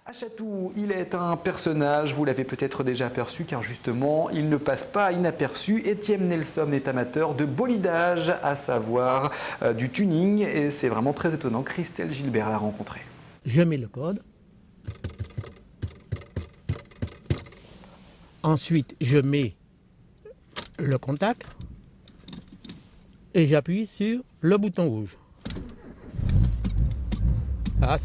Achatou, il est un personnage, vous l'avez peut-être déjà aperçu car justement, il ne passe pas inaperçu. Étienne Nelson est amateur de bolidage, à savoir du tuning, et c'est vraiment très étonnant. Christelle Gilbert l'a rencontré. Je mets le code. Ensuite, je mets le contact et j'appuie sur le bouton rouge. Ah,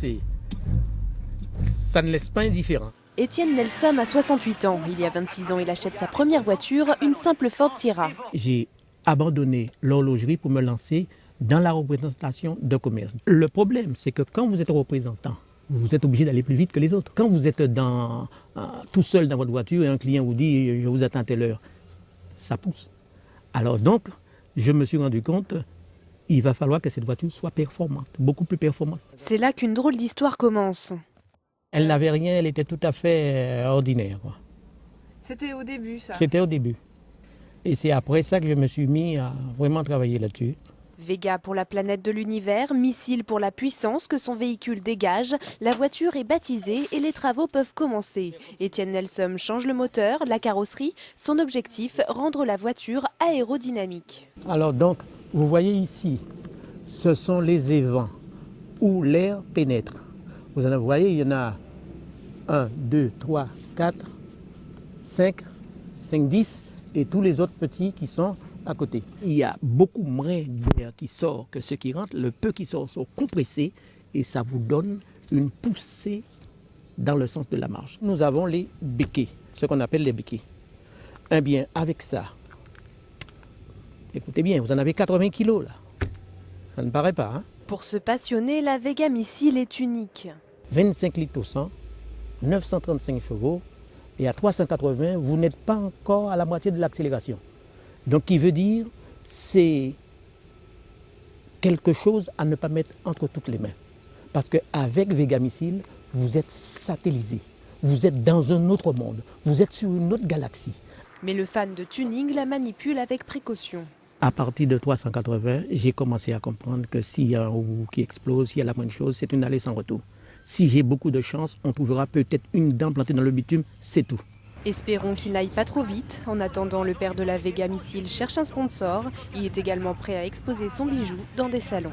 ça ne laisse pas indifférent. Étienne Nelson a 68 ans. Il y a 26 ans, il achète sa première voiture, une simple Ford Sierra. J'ai abandonné l'horlogerie pour me lancer dans la représentation de commerce. Le problème, c'est que quand vous êtes représentant, vous êtes obligé d'aller plus vite que les autres. Quand vous êtes tout seul dans votre voiture et un client vous dit « je vous attends à telle heure », ça pousse. Alors donc, je me suis rendu compte il va falloir que cette voiture soit performante, beaucoup plus performante. C'est là qu'une drôle d'histoire commence. Elle n'avait rien, elle était tout à fait ordinaire. C'était au début, ça? C'était au début. Et c'est après ça que je me suis mis à vraiment travailler là-dessus. Vega pour la planète de l'univers, missile pour la puissance que son véhicule dégage, la voiture est baptisée et les travaux peuvent commencer. Étienne Nelson change le moteur, la carrosserie. Son objectif, rendre la voiture aérodynamique. Alors donc, vous voyez ici, ce sont les évents où l'air pénètre. Vous voyez, il y en a 1, 2, 3, 4, 5, 10 et tous les autres petits qui sont à côté. Il y a beaucoup moins d'air qui sort que ce qui rentre. Le peu qui sort sont compressés et ça vous donne une poussée dans le sens de la marche. Nous avons les béquets, ce qu'on appelle les béquets. Eh bien, avec ça, écoutez bien, vous en avez 80 kilos là. Ça ne paraît pas, hein? Pour se passionner, la Vega Missile est unique. 25 litres au 100, 935 chevaux et à 380, vous n'êtes pas encore à la moitié de l'accélération. Donc, qui veut dire, c'est quelque chose à ne pas mettre entre toutes les mains. Parce qu'avec Vega Missile, vous êtes satellisé, vous êtes dans un autre monde, vous êtes sur une autre galaxie. Mais le fan de tuning la manipule avec précaution. À partir de 380, j'ai commencé à comprendre que s'il y a un roue qui explose, s'il y a la moindre chose, c'est une allée sans retour. Si j'ai beaucoup de chance, on trouvera peut-être une dent plantée dans le bitume, c'est tout. Espérons qu'il n'aille pas trop vite. En attendant, le père de la Vega Missile cherche un sponsor. Il est également prêt à exposer son bijou dans des salons.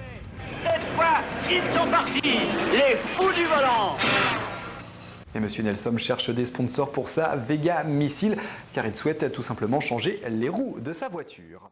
Cette fois, ils sont partis, les fous du volant. Et Monsieur Nelson cherche des sponsors pour sa Vega Missile car il souhaite tout simplement changer les roues de sa voiture.